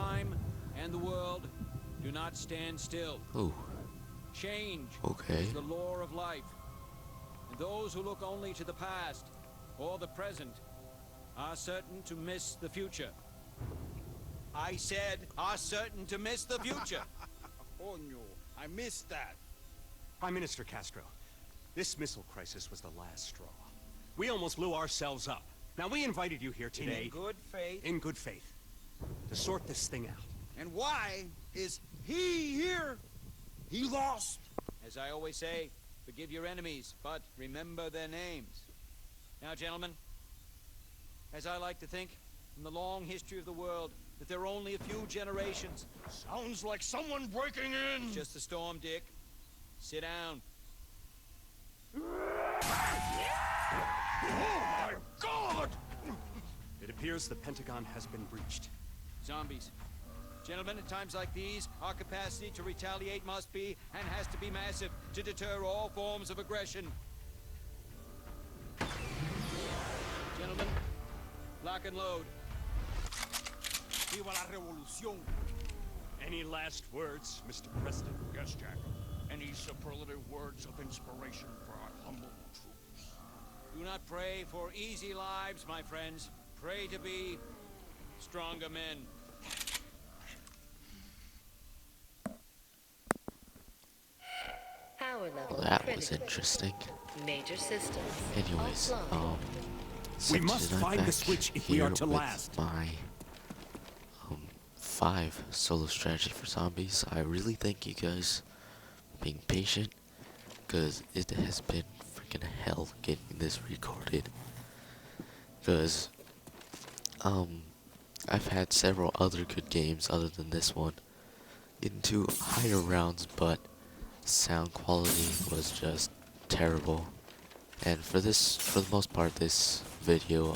time and the world do not stand still. Ooh, Change okay. is the law of life. And those who look only to the past or the present are certain to miss the future. I said, are certain to miss the future. Oh no, I missed that. Prime Minister Castro, this missile crisis was the last straw. We almost blew ourselves up. Now, we invited you here today... In good faith. In good faith. To sort this thing out. And why is he here? He lost. As I always say, forgive your enemies, but remember their names. Now, gentlemen, as I like to think, in the long history of the world, that there are only a few generations. Sounds like someone breaking in. Just the storm, Dick. Sit down. Oh my God! It appears the Pentagon has been breached. Zombies. Gentlemen, at times like these, our capacity to retaliate must be, and has to be massive, to deter all forms of aggression. Gentlemen, lock and load. Viva la revolución. Any last words, Mr. President? Yes, Jack. Any superlative words of inspiration for our humble troops? Do not pray for easy lives, my friends. Pray to be stronger men. Power level Well, that was critical. interesting. Major systems Anyways, offline. We must I'm find the back switch if we are here to with last. My 5 solo strategy for zombies. I really thank you guys for being patient, because it has been freaking hell getting this recorded. Because I've had several other good games other than this one into higher rounds, but sound quality was just terrible. And for the most part, this video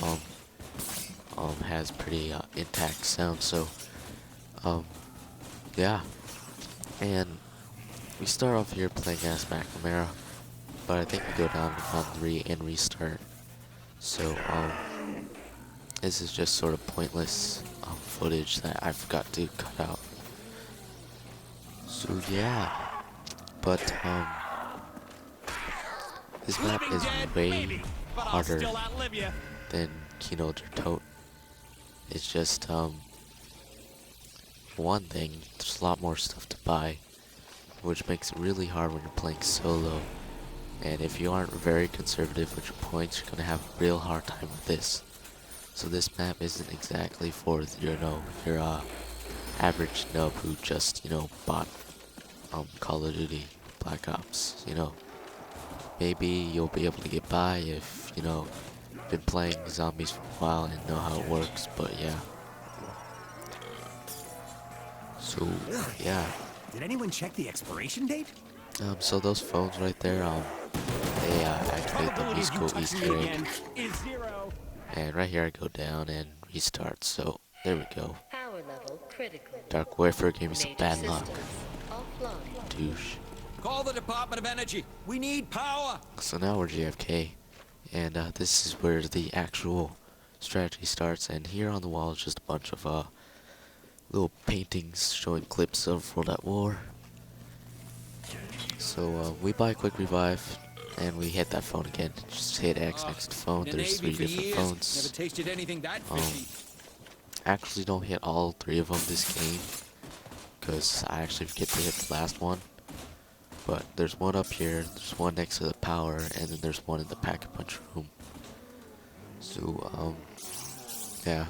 has pretty intact sound. So yeah. And we start off here playing as McNamara, but I think we go down on 3 and restart. So this is just sort of pointless footage that I forgot to cut out. So yeah, but this map is way harder than Kino der Tote. It's just one thing, there's a lot more stuff to buy, which makes it really hard when you're playing solo. And if you aren't very conservative with your points, you're gonna have a real hard time with this. So this map isn't exactly for your average nub who just bought Call of Duty Black Ops. Maybe you'll be able to get by if been playing zombies for a while and know how it works. But yeah. So yeah. Did anyone check the expiration date? So those phones right there, they activate the musical Easter egg. And right here I go down and restart, so there we go. Power level critical. Dark Warfare gave me some Major bad luck. systems offline. Douche. Call the Department of Energy. We need power. So now we're JFK, and this is where the actual strategy starts. And here on the wall is just a bunch of little paintings showing clips of World at War. So we buy Quick Revive, and we hit that phone again. Just hit X next to phone. In the There's Navy 3 for different years, phones. never tasted anything that fishy. Actually don't hit all 3 of them this game, because I actually forget to hit the last one. But there's one up here, there's one next to the power, and then there's one in the pack-a-punch room. So yeah.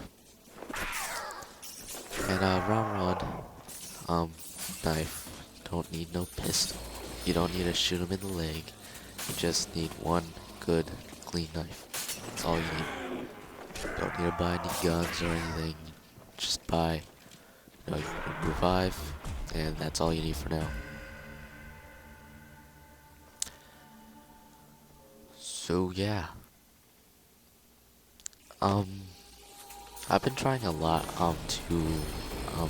And round one, knife. Don't need no pistol. You don't need to shoot him in the leg. You just need one good, clean knife. That's all you need. Don't need to buy any guns or anything. Just buy, you can revive, and that's all you need for now. So yeah. I've been trying a lot to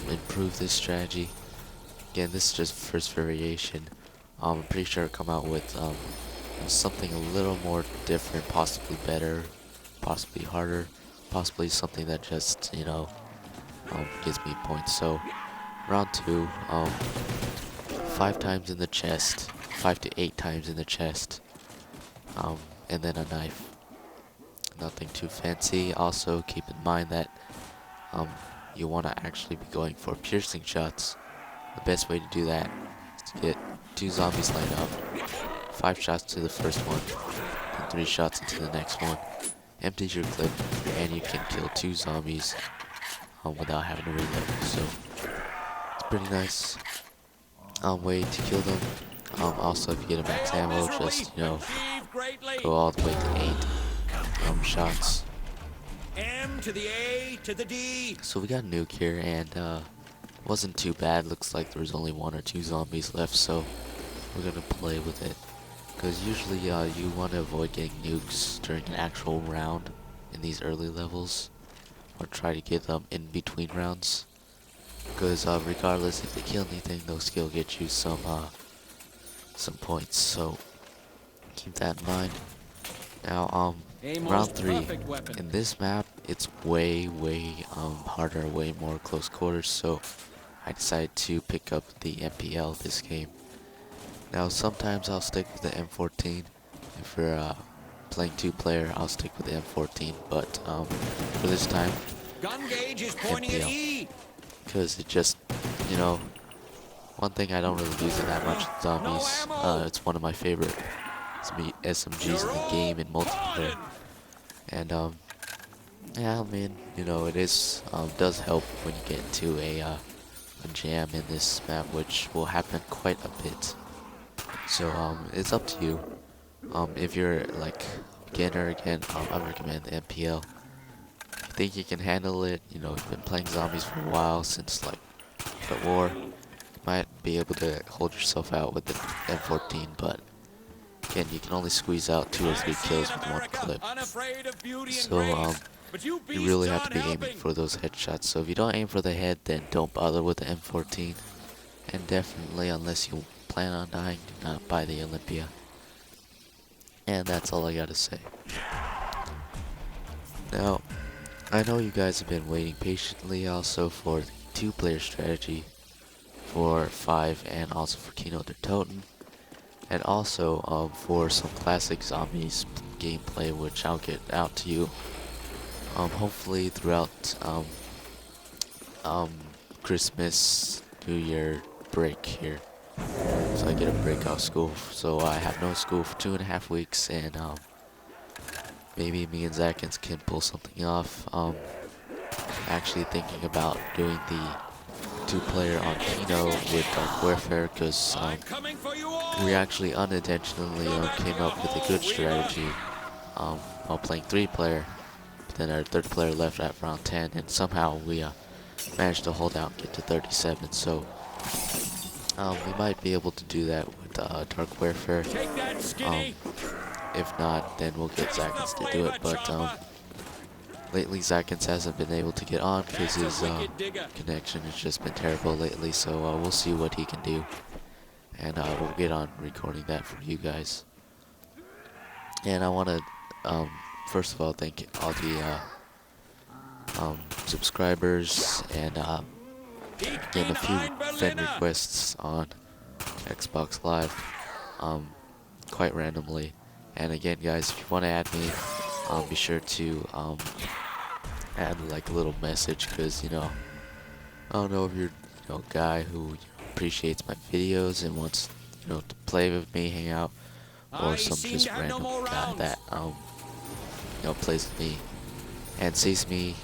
improve this strategy. Again, this is just first variation. I'm pretty sure I'll come out with something a little more different, possibly better, possibly harder, possibly something that just gives me points. So round 2, 5 times in the chest, 5 to 8 times in the chest, and then a knife. Nothing too fancy. Also keep in mind that you want to actually be going for piercing shots. The best way to do that is to get 2 zombies lined up, 5 shots to the first one, and 3 shots into the next one. Empties your clip, and you can kill 2 zombies without having to reload. So it's pretty nice way to kill them. Also, if you get a max ammo, just go all the way to 8 shots. M to the A to the D. So we got a nuke here, and wasn't too bad. Looks like there was only 1 or 2 zombies left, so we're gonna play with it. Because usually you want to avoid getting nukes during an actual round in these early levels, or try to get them in between rounds. Because regardless if they kill anything, they'll still get you some points. So keep that in mind. Now A round most 3. perfect weapon. In this map, it's way harder, way more close quarters. So I decided to pick up the MPL this game. Now sometimes I'll stick with the M14. If we're playing 2-player, I'll stick with the M14. But for this time, Gun gauge is pointing at MPL. E. Because it just, one thing I don't really use it that much with zombies. It's one of my favorite SMGs in the game in multiplayer. And yeah, I mean, it is does help when you get into a jam in this map, which will happen quite a bit. So it's up to you. If you're like beginner, again, I recommend the MPL. If you think you can handle it, you've been playing zombies for a while, since like the war, you might be able to hold yourself out with the M14, but again, you can only squeeze out 2 or 3 kills with 1 clip. So you really have to be aiming for those headshots. So if you don't aim for the head, then don't bother with the M14. And definitely, unless you plan on dying, do not buy the Olympia. And that's all I gotta say. Now, I know you guys have been waiting patiently also for the 2-player strategy for 5 and also for Kino der Toten. And also for some classic zombies gameplay, which I'll get out to you hopefully throughout Christmas, New Year break here. So I get a break off school, so I have no school for 2.5 weeks, and maybe me and Zakins can pull something off. Actually thinking about doing the 2-player on Kino with Dark Warfare, because we actually unintentionally came up with a good strategy while playing 3-player. But then our 3rd player left at round 10, and somehow we managed to hold out and get to 37. So we might be able to do that with Dark Warfare. If not, then we'll get Zakins to do it. But lately Zakins hasn't been able to get on because his connection has just been terrible lately. So we'll see what he can do, and we'll get on recording that for you guys. And I want to first of all thank all the subscribers, and getting a few friend requests on Xbox Live quite randomly. And again, guys, if you want to add me, be sure to add like a little message, because I don't know if you're a guy who appreciates my videos and wants to play with me, hang out, or some just random guy that plays with me and sees me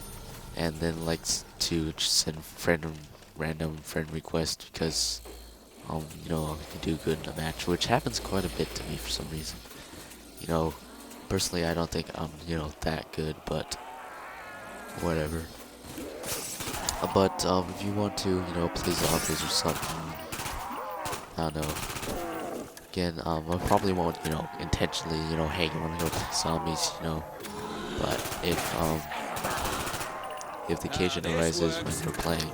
and then likes to just send random friend request because I can do good in a match, which happens quite a bit to me for some reason. Personally, I don't think I'm that good, but whatever. But if you want to play zombies or something, I don't know. Again, I probably won't intentionally hey, you want to go play zombies, but if the occasion arises when you're playing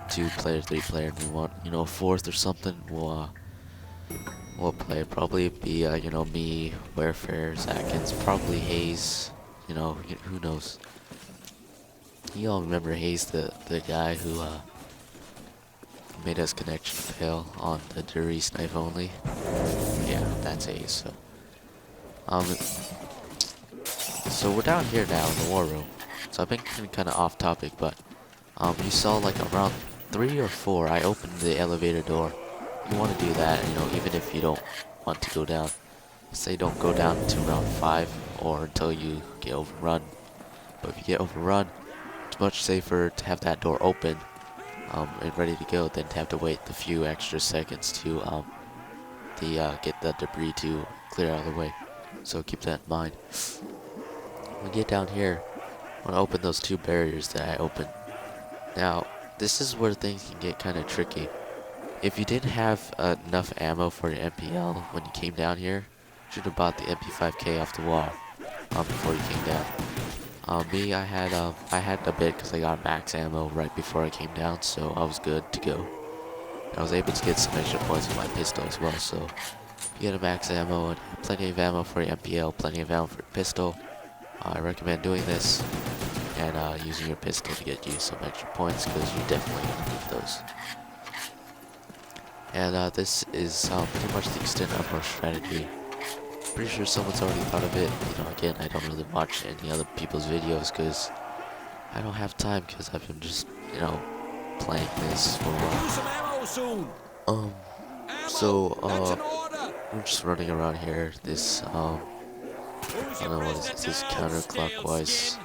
2-player, 3-player, and you want 4th or something, we'll play. Probably be me, Warfare, Zakins, probably Haze, who knows. You all remember Hayes, the guy who made us connection fail on the Duri's knife only? Yeah, that's Hayes. So we're down here now in the war room. So I've been kind of off topic, but you saw like around 3 or 4, I opened the elevator door. You want to do that, you know, even if you don't want to go down. Say don't go down to round 5 or until you get overrun. But if you get overrun, it's much safer to have that door open and ready to go than to have to wait the few extra seconds to get the debris to clear out of the way. So keep that in mind. When we get down here, I want to open those 2 barriers that I opened. Now, this is where things can get kind of tricky. If you didn't have enough ammo for your MPL when you came down here, you should have bought the MP5K off the wall before you came down. Me, I had a bit because I got max ammo right before I came down, so I was good to go. I was able to get some extra points with my pistol as well, so you get a max ammo and plenty of ammo for your MPL, plenty of ammo for your pistol. I recommend doing this and using your pistol to get you some extra points because you definitely need those. And this is pretty much the extent of our strategy. Pretty sure someone's already thought of it. You know, again, I don't really watch any other people's videos because I don't have time because I've been just, you know, playing this for a while. Use some ammo soon. Ammo, So, that's an order. we're just running around here. This I Who's don't your know what is it, president this now, counterclockwise. Steel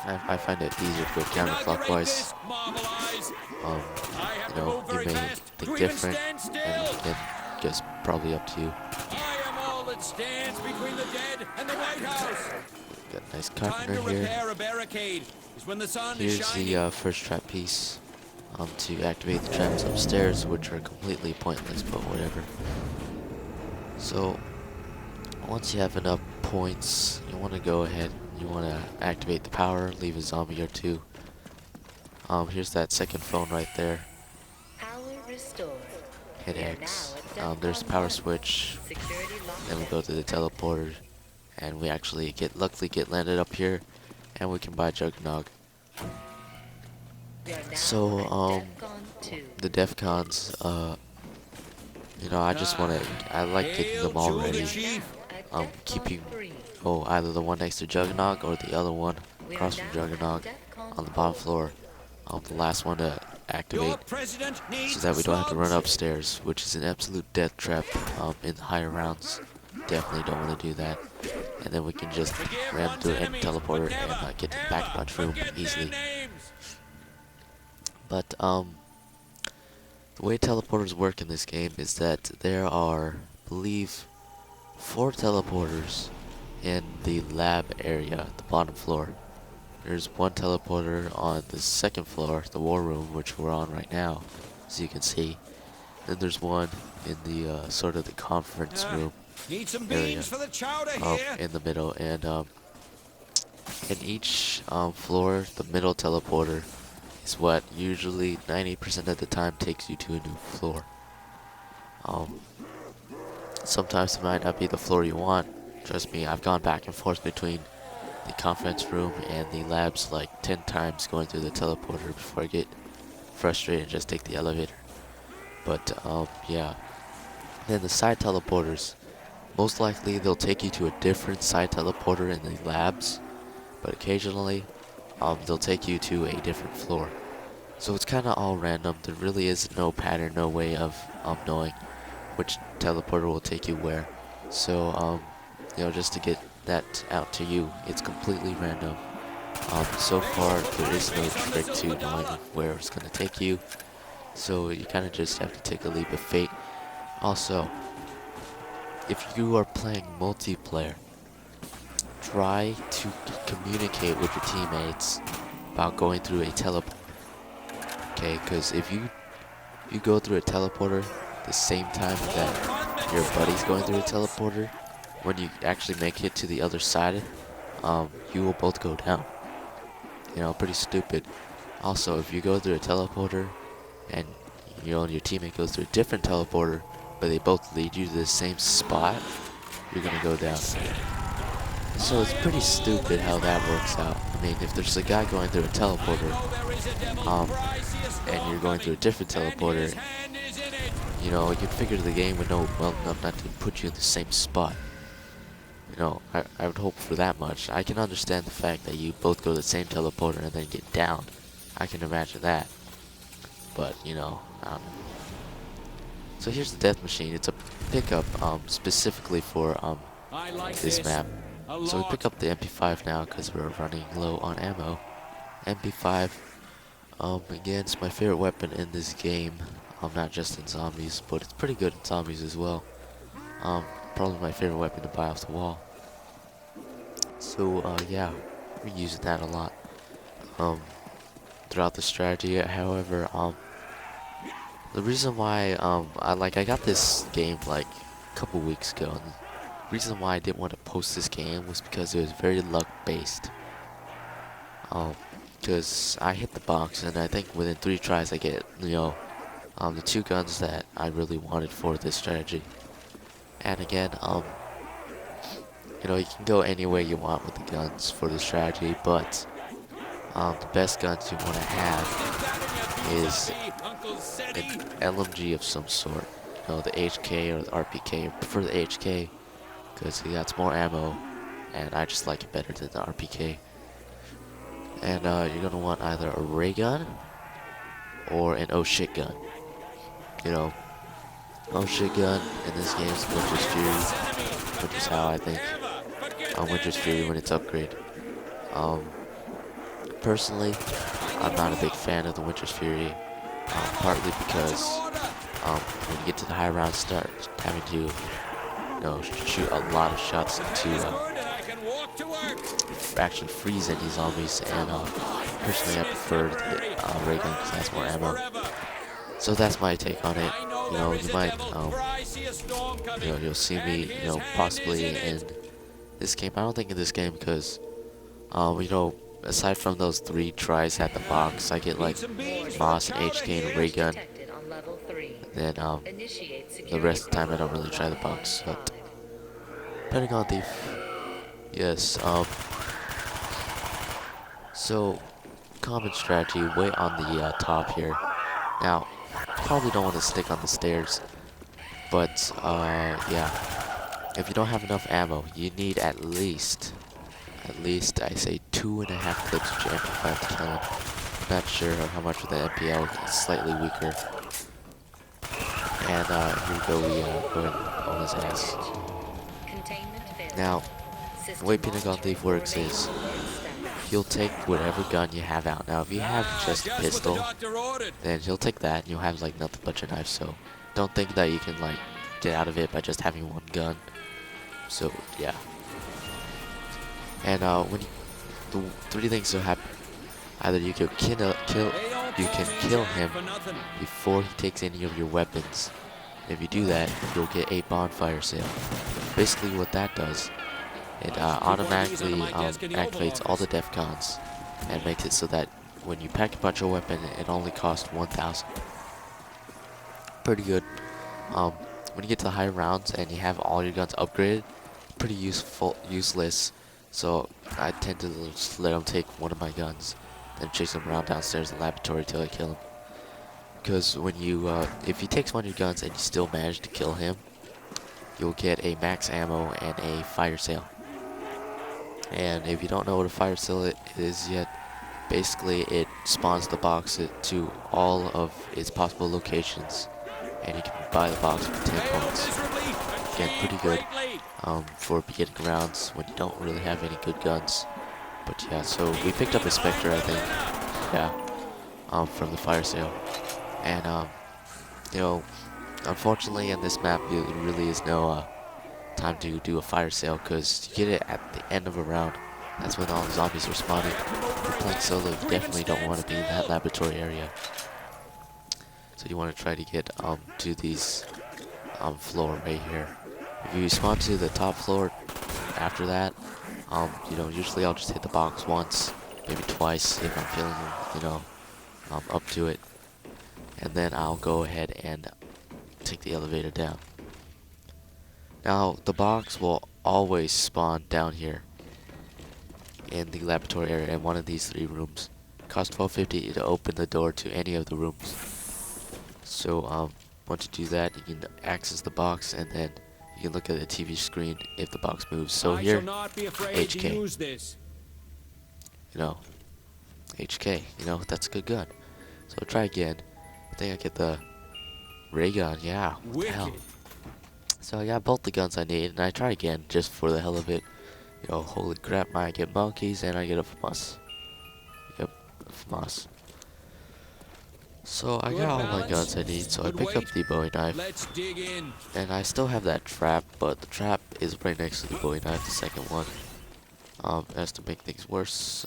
Skin? I find it easier to go Inaugurate counterclockwise. this, Marvel Eyes. I have You to know, move you very may fast think to even different, stand and still. again, guess probably up to you. I am all that stands between the dead and the White House. Got a nice Time to carpenter here. repair a barricade is when the sun is Here's shining. the first trap piece to activate the traps upstairs, which are completely pointless, but whatever. So, once you have enough points, you want to go ahead, you want to activate the power, leave a zombie or 2. Here's that second phone right there, Power restored. hit We are X. now at There's the DEFCON power 1. switch, Security then we lockdown. go to the teleporter, and we actually luckily get landed up here, and we can buy Juggernog. We are now So, at DEFCON 2. The DEFCONs, you know, I just want to, I like getting Hail them all to the ready. chief. At DEFCON Keeping, 3. either the one next to Juggernog or the other one We are across from now at Juggernog DEFCON on the bottom 4. floor. The last one to Your activate president needs so that we don't have to run slugs. upstairs, which is an absolute death trap in the higher rounds. Definitely don't want to do that. And then we can just Forgive ram one's through any enemies, teleporter but and never, get to the ever back punch room forget their easily. names. But the way teleporters work in this game is that there are, I believe, 4 teleporters in the lab area, the bottom floor. There's 1 teleporter on the 2nd floor, the war room, which we're on right now, as you can see. Then there's 1 in the sort of the conference room Need some area, beans for the chowder up here. in the middle, and in each floor, the middle teleporter is what usually 90% of the time takes you to a new floor. Sometimes it might not be the floor you want. Trust me, I've gone back and forth between the conference room and the labs like 10 times going through the teleporter before I get frustrated and just take the elevator. But yeah. Then the side teleporters, most likely they'll take you to a different side teleporter in the labs, but occasionally they'll take you to a different floor. So it's kind of all random. There really is no pattern, no way of knowing which teleporter will take you where. So you know, just to get that out to you, it's completely random. So far there is no trick to knowing where it's going to take you, so you kind of just have to take a leap of fate. Also, if you are playing multiplayer, try to communicate with your teammates about going through a teleporter. Okay, because if you go through a teleporter the same time that your buddy's going through a teleporter, when you actually make it to the other side, you will both go down. You know, pretty stupid. Also, if you go through a teleporter and you know your teammate goes through a different teleporter, but they both lead you to the same spot, you're gonna go down. So it's pretty stupid how that works out. I mean, if there's a guy going through a teleporter, and you're going through a different teleporter, you know, you'd figure the game would know well enough not to put you in the same spot. You know, I would hope for that much. I can understand the fact that you both go to the same teleporter and then get down. I can imagine that. But, you know, I don't know. So here's the death machine. It's a pickup specifically for this map. So we pick up the MP5 now because we're running low on ammo. MP5, again, it's my favorite weapon in this game. Not just in zombies, but it's pretty good in zombies as well. Probably my favorite weapon to buy off the wall. So yeah, we're using that a lot throughout the strategy. However, the reason why I got this game like a couple weeks ago, and the reason why I didn't want to post this game was because it was very luck based. Because I hit the box, and I think within 3 tries I get, you know, the 2 guns that I really wanted for this strategy. And again, you know, you can go any way you want with the guns for the strategy, but the best guns you want to have is an LMG of some sort. You know, the HK or the RPK. I prefer the HK because it got more ammo, and I just like it better than the RPK. And you're gonna want either a ray gun or an oh shit gun. You know, oh shit gun in this game is Winter's Fury, which is how I think Winter's Fury when it's upgraded. Personally, I'm not a big fan of the Winter's Fury, partly because when you get to the high rounds, start having to, you know, shoot a lot of shots to actually freeze any zombies, and personally I prefer the ray gun because it has more ammo. So that's my take on it. You know, you might, you know, you'll see me, you know, possibly in this game. I don't think in this game because, you know, aside from those 3 tries at the box, I get like Moss and HK and ray gun. Then the rest of the time I don't really try the box. But depending on the, yes, so common strategy, way on the top here. Now, probably don't want to stick on the stairs, but yeah, if you don't have enough ammo, you need at least I say 2.5 clips of your MP5 to kill him. Not sure how much with the MPL, it's slightly weaker. And here we go, we go and on his ass. Now, the way Pentagon Thief works is he'll take whatever gun you have out. Now, if you have just a pistol, then he'll take that, and you'll have like nothing but your knife. So don't think that you can like get out of it by just having 1 gun. So yeah. And when the 3 things will happen: either you can kill him before he takes any of your weapons. If you do that, you'll get a bonfire sale. Basically, what that does, it automatically activates all the DEFCONs and makes it so that when you pack a bunch of weapon, it only costs 1,000. Pretty good. When you get to the higher rounds and you have all your guns upgraded, pretty useless. So I tend to just let him take one of my guns, then chase him around downstairs in the laboratory till I kill him. Because when you, if he takes one of your guns and you still manage to kill him, you'll get a max ammo and a fire sale. And if you don't know what a fire sale is yet, basically it spawns the box to all of its possible locations, and you can buy the box for 10 points. Again, pretty good for beginning rounds when you don't really have any good guns. But yeah, so we picked up a Spectre, I think, yeah, from the fire sale. And you know, unfortunately in this map there really is no time to do a fire sale, because you get it at the end of a round. That's when all the zombies are spawning. If you're playing solo, you definitely don't want to be in that laboratory area. So you want to try to get to these floor right here. If you spawn to the top floor after that, you know, usually I'll just hit the box once, maybe twice if I'm feeling, you know, up to it. And then I'll go ahead and take the elevator down. Now, the box will always spawn down here. in the laboratory area in one of these 3 rooms. Cost $12.50 to open the door to any of the rooms. So once you do that, you can access the box, and then you can look at the TV screen if the box moves. So I here, shall not be afraid to HK. use this. you know, HK, that's a good gun. So try again. I think I get the ray gun, yeah, what the hell. Wicked. So I got both the guns I need, and I try again just for the hell of it. Holy crap, I get monkeys and I get a FAMAS. Yep, FAMAS. So I Good got all my balance, guns I need, so I good pick up weight. the Bowie knife. Let's dig in. And I still have that trap, but the trap is right next to the Bowie knife, the second one. As to make things worse,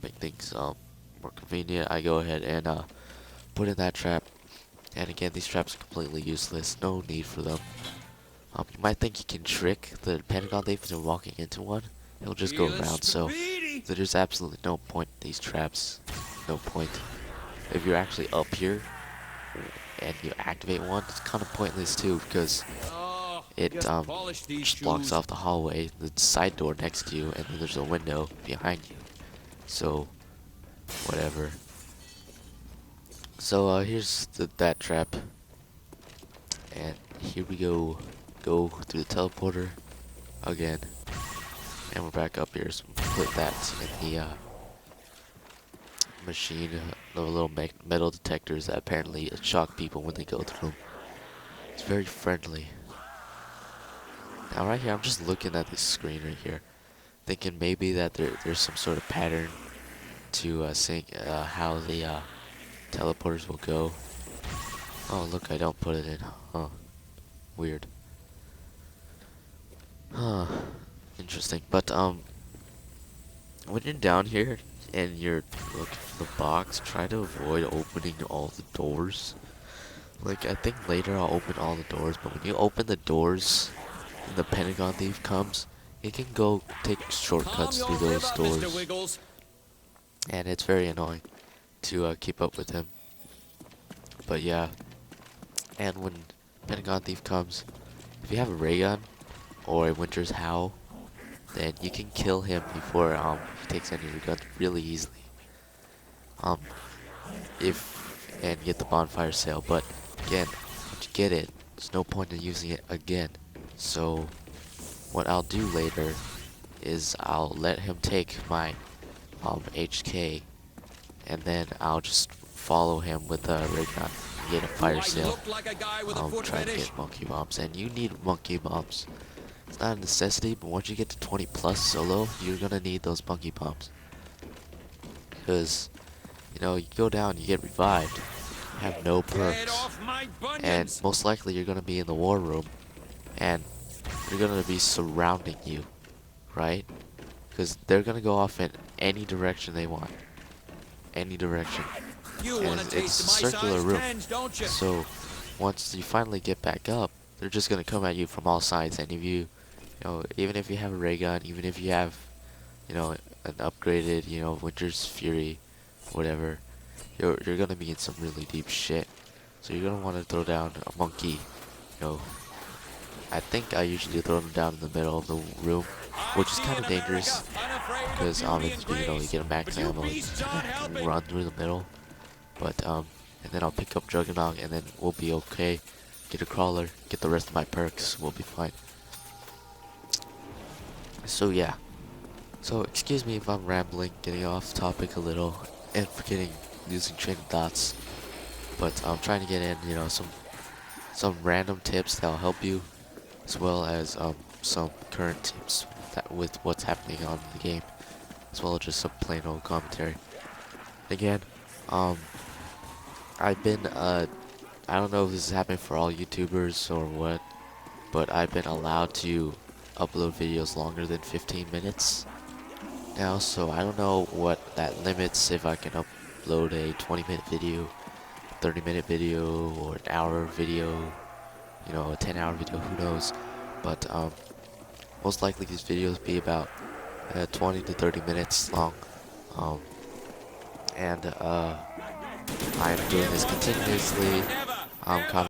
make things more convenient, I go ahead and put in that trap. And again, these traps are completely useless, no need for them. You might think you can trick the Pentagon Thief into walking into one. It'll just go around, so there's absolutely no point in these traps. No point. If you're actually up here and you activate one, it's kind of pointless too, because Oh, it just polish these just blocks shoes. off the hallway, the side door next to you, and then there's a window behind you. So, whatever. So here's that trap, and here we go. Go through the teleporter again, and we're back up here. So put that in the machine, the little metal detectors that apparently shock people when they go through them. It's very friendly. Now right here, I'm just looking at this screen right here, thinking maybe that there's some sort of pattern to sync how the teleporters will go. Oh look, I don't put it in. Huh. Weird. Huh. Interesting. But when you're down here and you're looking for the box, try to avoid opening all the doors. Like, I think later I'll open all the doors, but when you open the doors and the Pentagon Thief comes, it can go take shortcuts through those doors. Mr. Wiggles. And it's very annoying to keep up with him. But yeah. And when Pentagon Thief comes, if you have a ray gun or a Winter's Howl, then you can kill him before he takes any of your guns really easily. And get the bonfire sale. But again, once you get it, there's no point in using it again. So what I'll do later is I'll let him take my HK, and then I'll just follow him with a ray gun and get a fire Do I sale. look like a guy with a foot Try to fetish? get monkey bombs, and you need monkey bombs. It's not a necessity, but once you get to 20 plus solo, you're gonna need those monkey bombs. Because, you go down, you get revived, you have no Get perks, off my and bunions. most likely you're gonna be in the war room, and they're gonna be surrounding you, right? Because they're gonna go off in any direction they want. Any direction. You And want to it's taste a my circular size room. 10s, don't you? So once you finally get back up, they're just gonna come at you from all sides. And if you, even if you have a ray gun, even if you have, an upgraded, Winter's Fury, whatever, you're gonna be in some really deep shit. So you're gonna want to throw down a monkey. I think I usually throw them down in the middle of the room, which is kind of dangerous because if you get a max ammo, you can run through the middle. But and then I'll pick up Juggernaut, and then we'll be okay. Get a crawler, get the rest of my perks, we'll be fine. So yeah. So excuse me if I'm rambling, getting off topic a little, and losing train of thoughts. But I'm trying to get in, some random tips that'll help you, as well as some current tips with what's happening on the game, as well as just some plain old commentary. Again, I've been I don't know if this is happening for all YouTubers or what, but I've been allowed to upload videos longer than 15 minutes now, so I don't know what that limits, if I can upload a 20-minute video, 30-minute video, or an hour video, a 10-hour video, who knows. But most likely these videos be about 20 to 30 minutes long, and I'm doing this continuously.